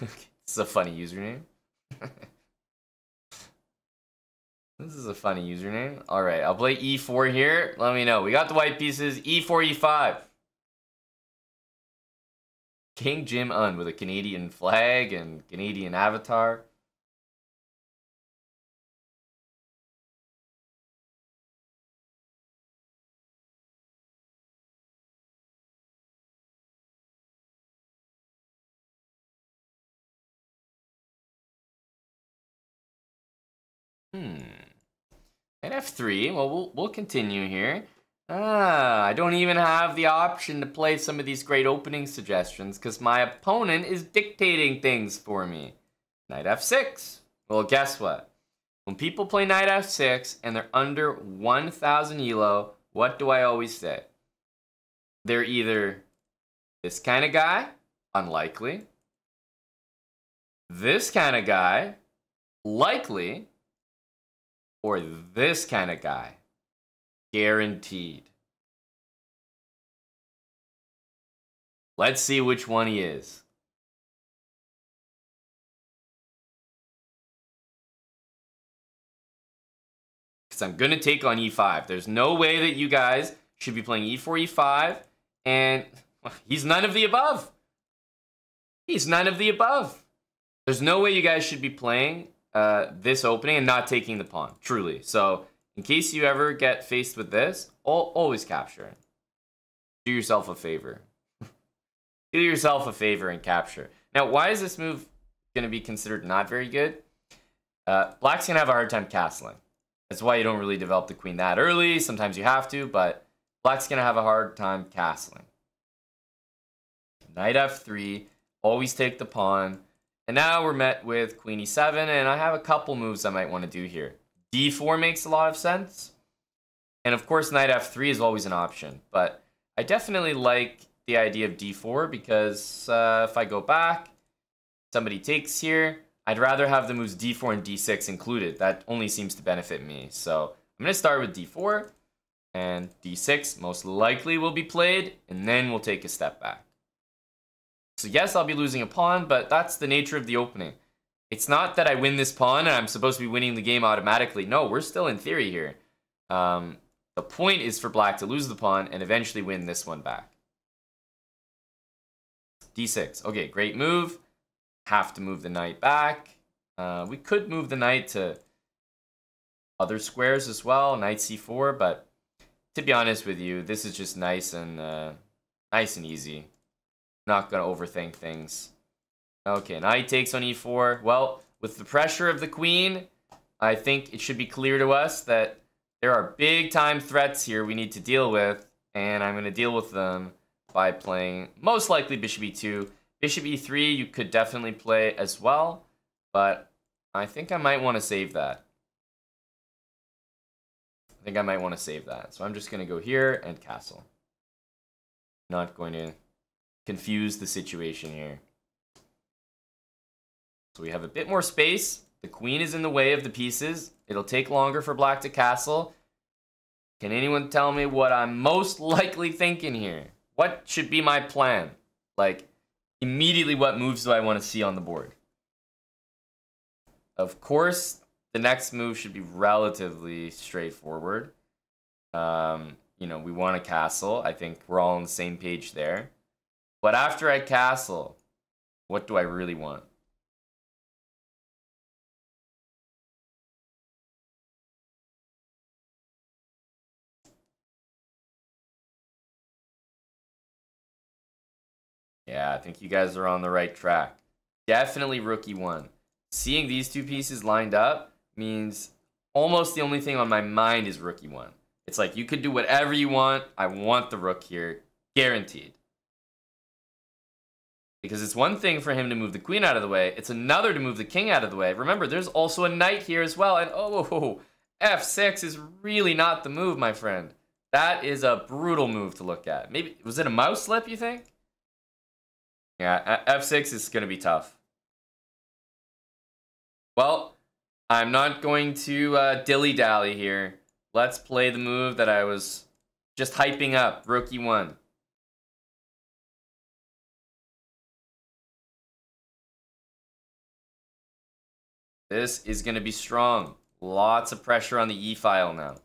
This is a funny username. This is a funny username. All right, I'll play e4 here. Let me know. We got the white pieces. e4, e5. King Jim Un with a Canadian flag and Canadian avatar. Knight f3. Well, we'll continue here. I don't even have the option to play some of these great opening suggestions because my opponent is dictating things for me. Knight f6. Well, guess what? When people play knight f6 and they're under 1,000 ELO, what do I always say? They're either this kind of guy, unlikely. This kind of guy, likely. Or this kind of guy, guaranteed. Let's see which one he is. Because I'm going to take on e5. There's no way that you guys should be playing e4, e5. And he's none of the above. He's none of the above. There's no way you guys should be playing this opening and not taking the pawn, truly. So, in case you ever get faced with this, always capture it. Do yourself a favor. Do yourself a favor and capture. Now, why is this move going to be considered not very good? Black's going to have a hard time castling. That's why you don't really develop the queen that early. Sometimes you have to, but Black's going to have a hard time castling. Knight f3, always take the pawn. And now we're met with queen e7, and I have a couple moves I might want to do here. d4 makes a lot of sense. And of course, knight f3 is always an option. But I definitely like the idea of d4 because if I go back, somebody takes here. I'd rather have the moves d4 and d6 included. That only seems to benefit me. So I'm going to start with d4, and d6 most likely will be played, and then we'll take a step back. So yes, I'll be losing a pawn, but that's the nature of the opening. It's not that I win this pawn and I'm supposed to be winning the game automatically. No, we're still in theory here. The point is for Black to lose the pawn and eventually win this one back. d6. Okay, great move. Have to move the knight back. We could move the knight to other squares as well, knight c4, but to be honest with you, this is just nice and easy. Not going to overthink things. Okay, knight takes on e4. Well, with the pressure of the queen, I think it should be clear to us that there are big time threats here we need to deal with, and I'm going to deal with them by playing most likely bishop e2. Bishop e3 you could definitely play as well, but I think I might want to save that. So I'm just going to go here and castle. Not going to confuse the situation here. So we have a bit more space. The queen is in the way of the pieces. It'll take longer for Black to castle. Can anyone tell me what I'm most likely thinking here? What should be my plan? Like, immediately what moves do I want to see on the board? Of course, the next move should be relatively straightforward. You know, we want a castle. I think we're all on the same page there. But after I castle, what do I really want? Yeah, I think you guys are on the right track. Definitely rook e1. Seeing these two pieces lined up means almost the only thing on my mind is rook e1. It's like you could do whatever you want. I want the rook here. Guaranteed. Because it's one thing for him to move the queen out of the way. It's another to move the king out of the way. Remember, there's also a knight here as well. And oh, f6 is really not the move, my friend. That is a brutal move to look at. Maybe, was it a mouse slip, you think? Yeah, f6 is going to be tough. Well, I'm not going to dilly-dally here. Let's play the move that I was just hyping up, rook e1. This is going to be strong. Lots of pressure on the E file now.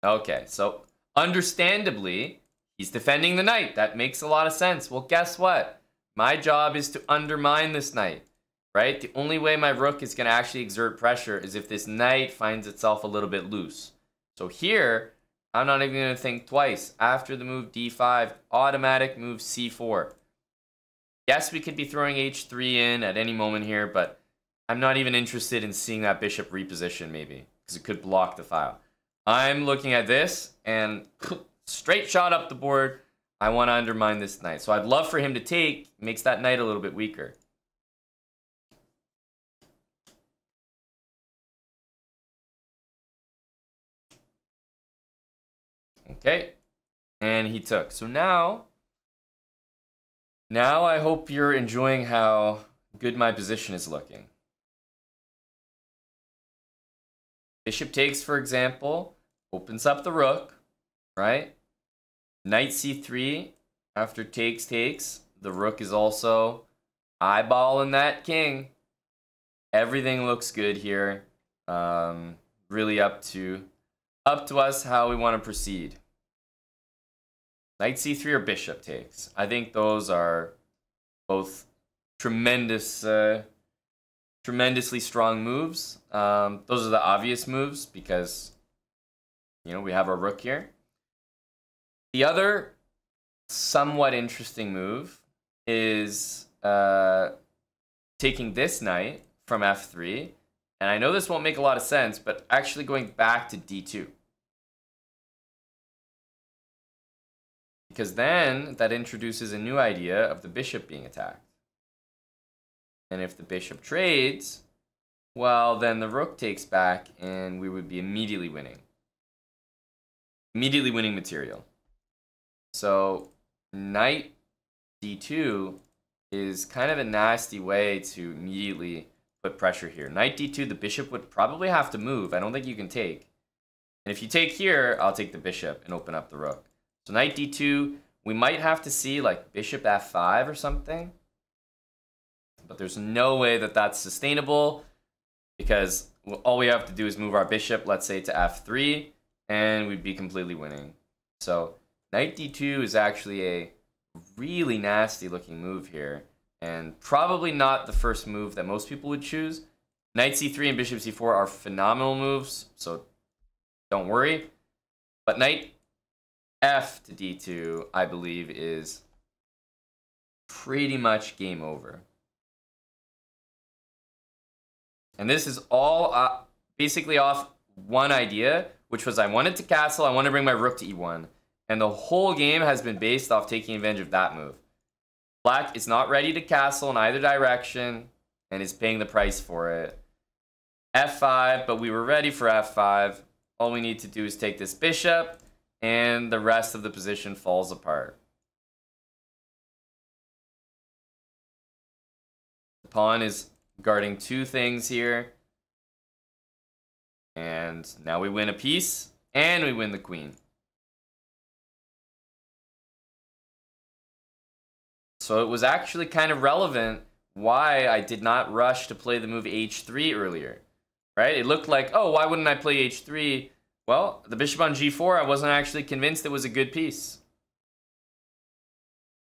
Okay, so understandably, he's defending the knight. That makes a lot of sense. Well, guess what? My job is to undermine this knight, right? The only way my rook is going to actually exert pressure is if this knight finds itself a little bit loose. So here, I'm not even going to think twice. After the move d5, automatic move c4. Yes, we could be throwing h3 in at any moment here, but I'm not even interested in seeing that bishop reposition maybe, because it could block the file. I'm looking at this, and straight shot up the board. I want to undermine this knight. So I'd love for him to take, makes that knight a little bit weaker. Okay, and he took. So now I hope you're enjoying how good my position is looking. Bishop takes, for example, opens up the rook, right? Knight c3 after takes. The rook is also eyeballing that king. Everything looks good here. Really up to us how we want to proceed. Knight c3 or bishop takes. I think those are both tremendously strong moves. Those are the obvious moves because, you know, we have our rook here. The other somewhat interesting move is taking this knight from f3. And I know this won't make a lot of sense, but actually going back to d2. Because then that introduces a new idea of the bishop being attacked. And if the bishop trades, well, then the rook takes back and we would be immediately winning. Immediately winning material. So knight d2 is kind of a nasty way to immediately put pressure here. Knight d2, the bishop would probably have to move. I don't think you can take. And if you take here, I'll take the bishop and open up the rook. So knight d2, we might have to see like bishop f5 or something. But there's no way that that's sustainable because all we have to do is move our bishop, let's say, to f3, and we'd be completely winning. So knight d2 is actually a really nasty looking move here, and probably not the first move that most people would choose. Knight c3 and bishop c4 are phenomenal moves, so don't worry. But knight f to d2, I believe, is pretty much game over. And this is all basically off one idea, which was I wanted to castle, I want to bring my rook to e1. And the whole game has been based off taking advantage of that move. Black is not ready to castle in either direction and is paying the price for it. f5, but we were ready for f5. All we need to do is take this bishop, and the rest of the position falls apart. The pawn is guarding two things here. And now we win a piece, and we win the queen. So it was actually kind of relevant why I did not rush to play the move h3 earlier, right? It looked like, oh, why wouldn't I play h3? Well, the bishop on g4, I wasn't actually convinced it was a good piece.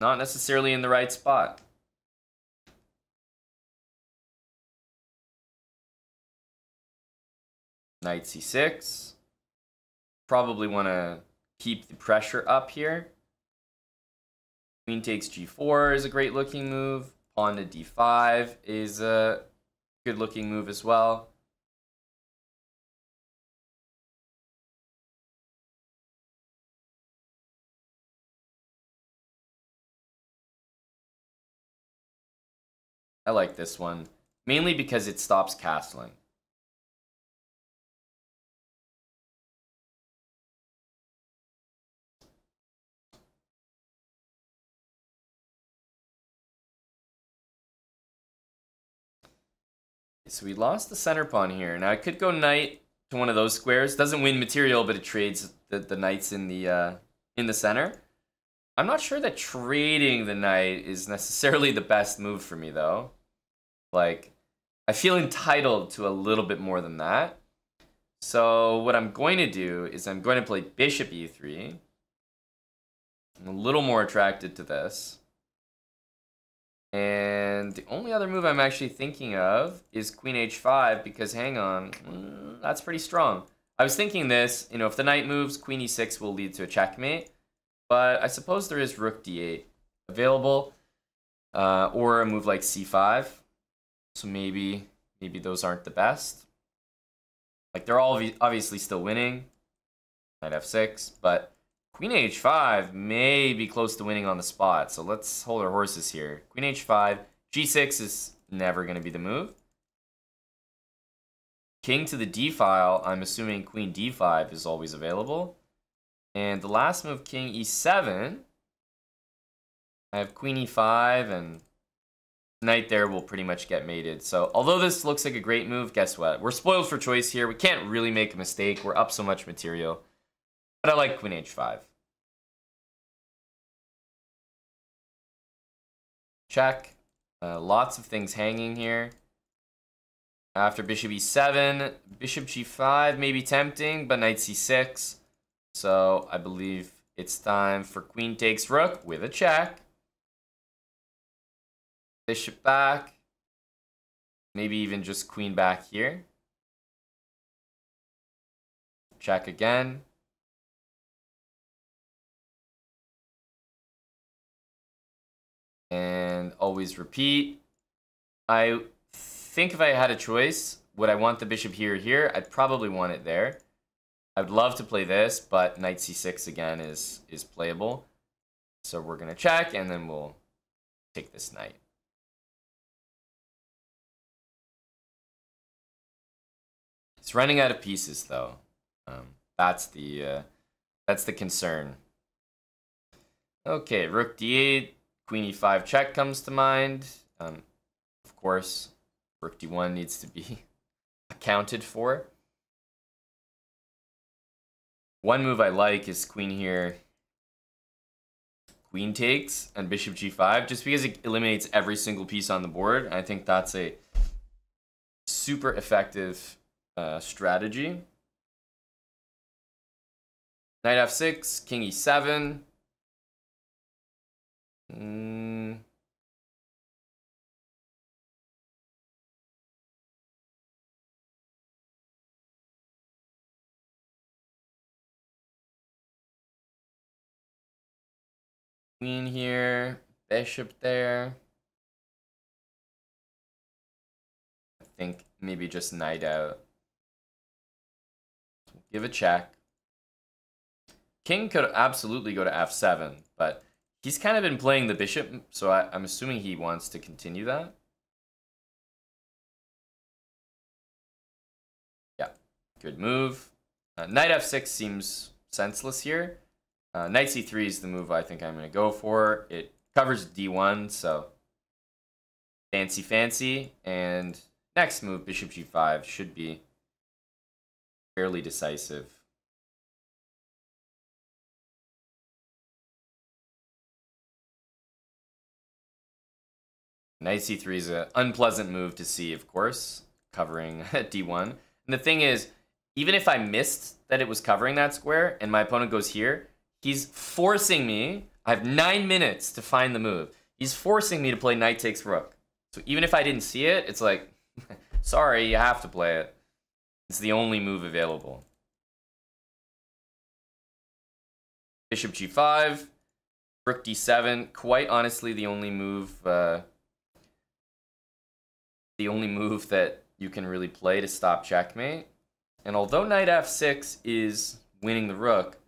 Not necessarily in the right spot. Knight c6. Probably want to keep the pressure up here. Queen takes g4 is a great looking move. Pawn to d5 is a good looking move as well. I like this one, mainly because it stops castling. So we lost the center pawn here. Now I could go knight to one of those squares. Doesn't win material, but it trades the knights in the center. I'm not sure that trading the knight is necessarily the best move for me, though. Like, I feel entitled to a little bit more than that. So what I'm going to do is I'm going to play bishop e3. I'm a little more attracted to this. And the only other move I'm actually thinking of is queen h5 because, hang on, that's pretty strong. I was thinking this, you know, if the knight moves, queen e6 will lead to a checkmate. But I suppose there is rook d8 available, or a move like c5. So maybe those aren't the best. Like, they're all obviously still winning. Knight f6, but queen h5 may be close to winning on the spot. So let's hold our horses here. Queen h5, g6 is never going to be the move. King to the d file, I'm assuming queen d5 is always available. And the last move, king e7, I have queen e5, and knight there will pretty much get mated. So although this looks like a great move, guess what? We're spoiled for choice here. We can't really make a mistake. We're up so much material. But I like queen h5. Check. Lots of things hanging here. After bishop e7, bishop g5 may be tempting, but knight c6. So I believe it's time for queen takes rook with a check. Bishop back. Maybe even just queen back here. Check again. And always repeat. I think if I had a choice, would I want the bishop here or here? I'd probably want it there. I would love to play this, but knight c6 again is playable. So we're going to check, and then we'll take this knight. It's running out of pieces, though. That's the concern. Okay, rook d8, queen e5 check comes to mind. Of course, rook d1 needs to be accounted for. One move I like is queen here. Queen takes and bishop g5, just because it eliminates every single piece on the board. I think that's a super effective strategy. Knight f6, king e7. Queen here, bishop there. I think maybe just knight out. Give a check. King could absolutely go to f7, but he's kind of been playing the bishop, so I'm assuming he wants to continue that. Yeah, good move. Knight f6 seems senseless here. Knight c3 is the move I think I'm going to go for. It covers d1, so fancy. And next move, bishop g5, should be fairly decisive. Knight c3 is an unpleasant move to see, of course, covering d1. And the thing is, even if I missed that it was covering that square and my opponent goes here, he's forcing me. I have 9 minutes to find the move. He's forcing me to play knight takes rook. So even if I didn't see it, it's like, sorry, you have to play it. It's the only move available. Bishop g5, rook d7. Quite honestly, the only move that you can really play to stop checkmate. And although knight f6 is winning the rook,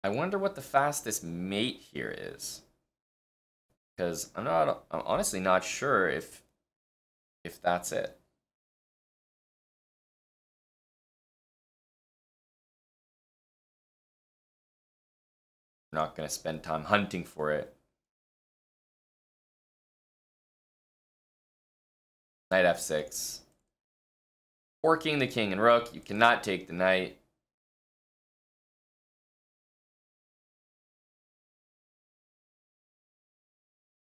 I wonder what the fastest mate here is. Because I'm honestly not sure if that's it. I'm not going to spend time hunting for it. Knight f6. Forking the king and rook. You cannot take the knight.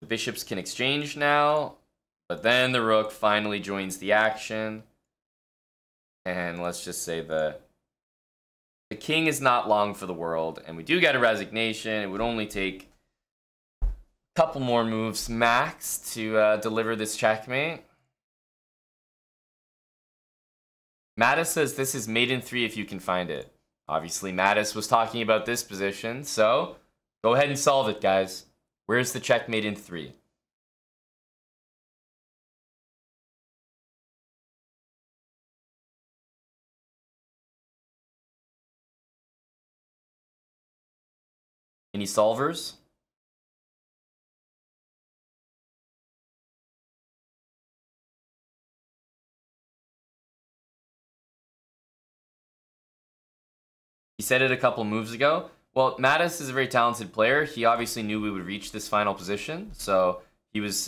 The bishops can exchange now, But then the rook finally joins the action. And let's just say the king is not long for the world. And we do get a resignation. It would only take a couple more moves max to deliver this checkmate. Mattis says this is mate in 3 if you can find it. Obviously, Mattis was talking about this position. So go ahead and solve it, guys. Where's the checkmate in 3? Any solvers? He said it a couple moves ago. Well, Mattis is a very talented player. He obviously knew we would reach this final position. So he was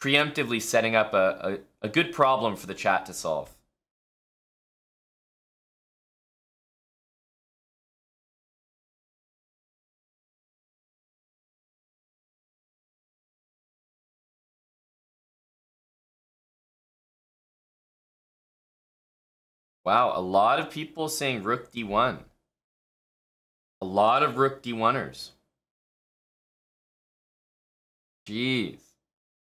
preemptively setting up a good problem for the chat to solve. Wow, a lot of people saying rook d1. A lot of rook d1ers. Jeez.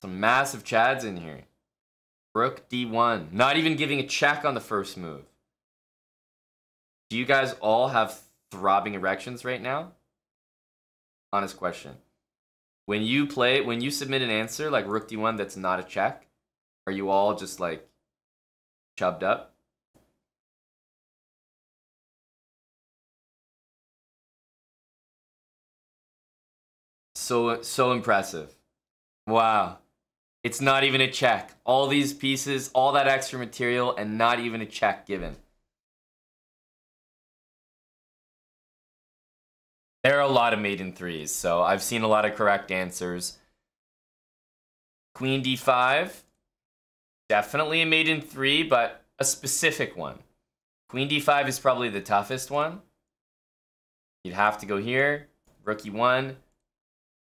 Some massive chads in here. Rook d1. Not even giving a check on the first move. Do you guys all have throbbing erections right now? Honest question. When you submit an answer like rook d1 that's not a check, are you all just like chubbed up? So impressive. Wow. It's not even a check. All these pieces, all that extra material, and not even a check given. There are a lot of mate in 3s, so I've seen a lot of correct answers. Queen d5. Definitely a mate in 3, but a specific one. Queen d5 is probably the toughest one. You'd have to go here. Rook e1.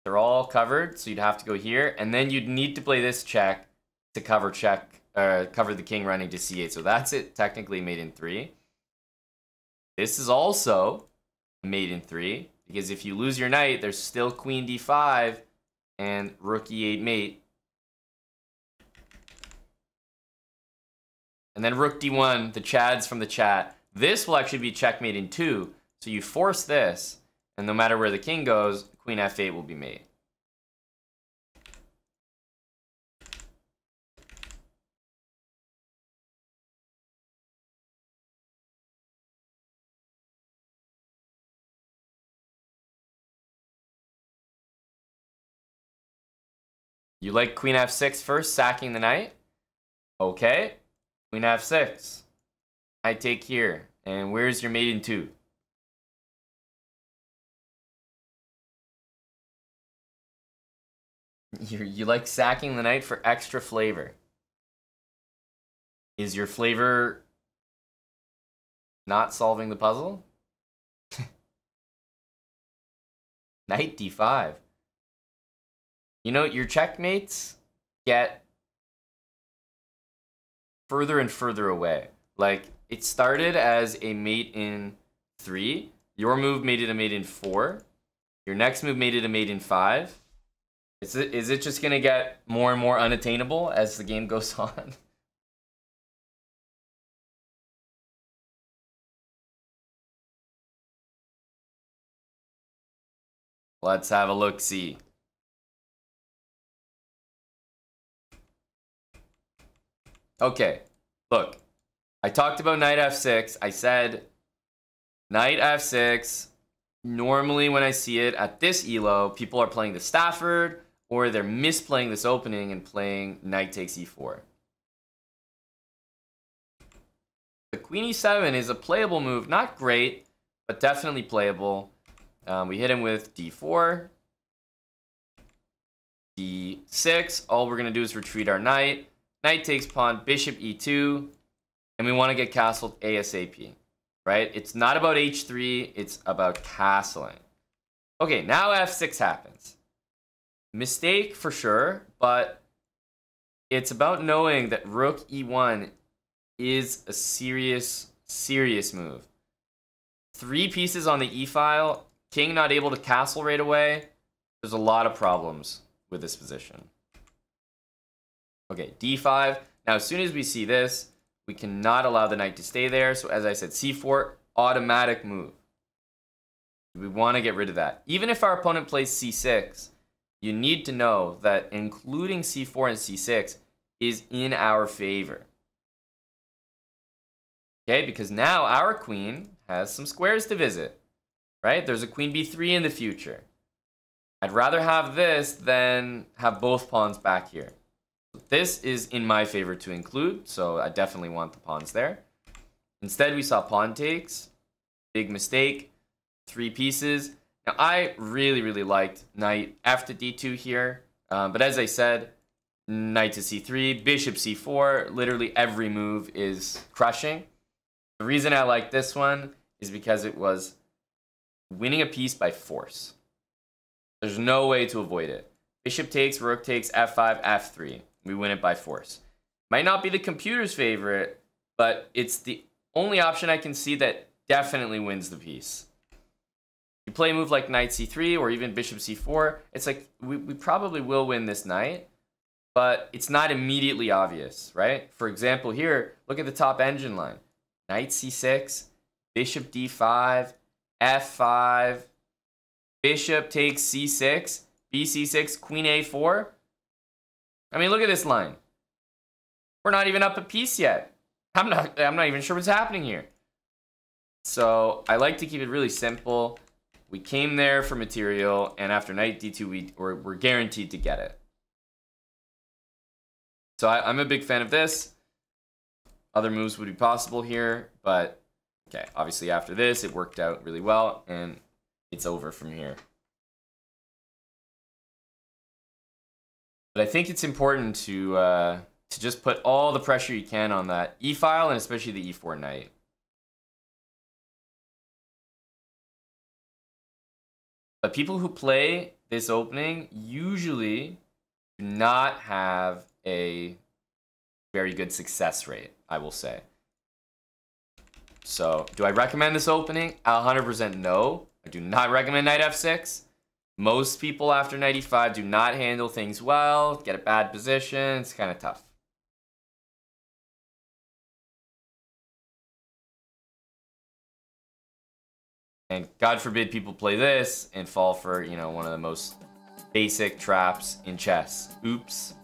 They're all covered, so you'd have to go here, and then you'd need to play this check to cover the king running to c8. So that's it, technically mate in 3. This is also a mate in 3, because if you lose your knight, there's still queen d5 and rook e8 mate. And then rook d1, the chads from the chat. This will actually be checkmate in 2, so you force this, and no matter where the king goes, queen f8 will be mate. You like queen f6 first, sacking the knight? Okay. Queen f6. I take here. And where's your mate in 2? You like sacking the knight for extra flavor. Is your flavor not solving the puzzle? Knight d5. You know, your checkmates get further and further away. Like, it started as a mate in 3. Your move made it a mate in 4. Your next move made it a mate in 5. Is it just going to get more and more unattainable as the game goes on? Let's have a look-see. Okay, look. I talked about knight f6. I said knight f6. Normally when I see it at this ELO, people are playing the Stafford, or they're misplaying this opening and playing knight takes e4. The queen e7 is a playable move. Not great, but definitely playable. We hit him with d4. d6. All we're going to do is retreat our knight. Knight takes pawn, bishop e2. And we want to get castled ASAP. Right? It's not about h3. It's about castling. Okay, now f6 happens. Mistake for sure, but it's about knowing that rook e1 is a serious move. 3 pieces on the e-file, king not able to castle right away. There's a lot of problems with this position. Okay, d5. Now, as soon as we see this, we cannot allow the knight to stay there. So as I said, c4, automatic move. We want to get rid of that. Even if our opponent plays c6, you need to know that including c4 and c6 is in our favor. Okay, because now our queen has some squares to visit, right? There's a queen b3 in the future. I'd rather have this than have both pawns back here. This is in my favor to include, so I definitely want the pawns there. Instead, we saw pawn takes. Big mistake. 3 pieces. Now, I really liked knight f to d2 here. But as I said, knight to c3, bishop c4, literally every move is crushing. The reason I like this one is because it was winning a piece by force. There's no way to avoid it. Bishop takes, rook takes, f5, f3. We win it by force. Might not be the computer's favorite, but it's the only option I can see that definitely wins the piece. You play a move like knight c3 or even bishop c4, it's like we probably will win this knight, but it's not immediately obvious, right? For example, here, look at the top engine line. Knight c6, bishop d5, f5, bishop takes c6, bc6, queen a4. I mean, look at this line. We're not even up a piece yet. I'm not even sure what's happening here. So I like to keep it really simple. We came there for material, and after knight d2, we're guaranteed to get it. So I'm a big fan of this. Other moves would be possible here, but okay, obviously after this, it worked out really well, and it's over from here. But I think it's important to just put all the pressure you can on that e-file, and especially the e4 knight. But people who play this opening usually do not have a very good success rate, I will say. So, do I recommend this opening? 100% no. I do not recommend knight f6. Most people after knight e5 do not handle things well, get a bad position. It's kind of tough. And God forbid people play this and fall for, you know, one of the most basic traps in chess. Oops.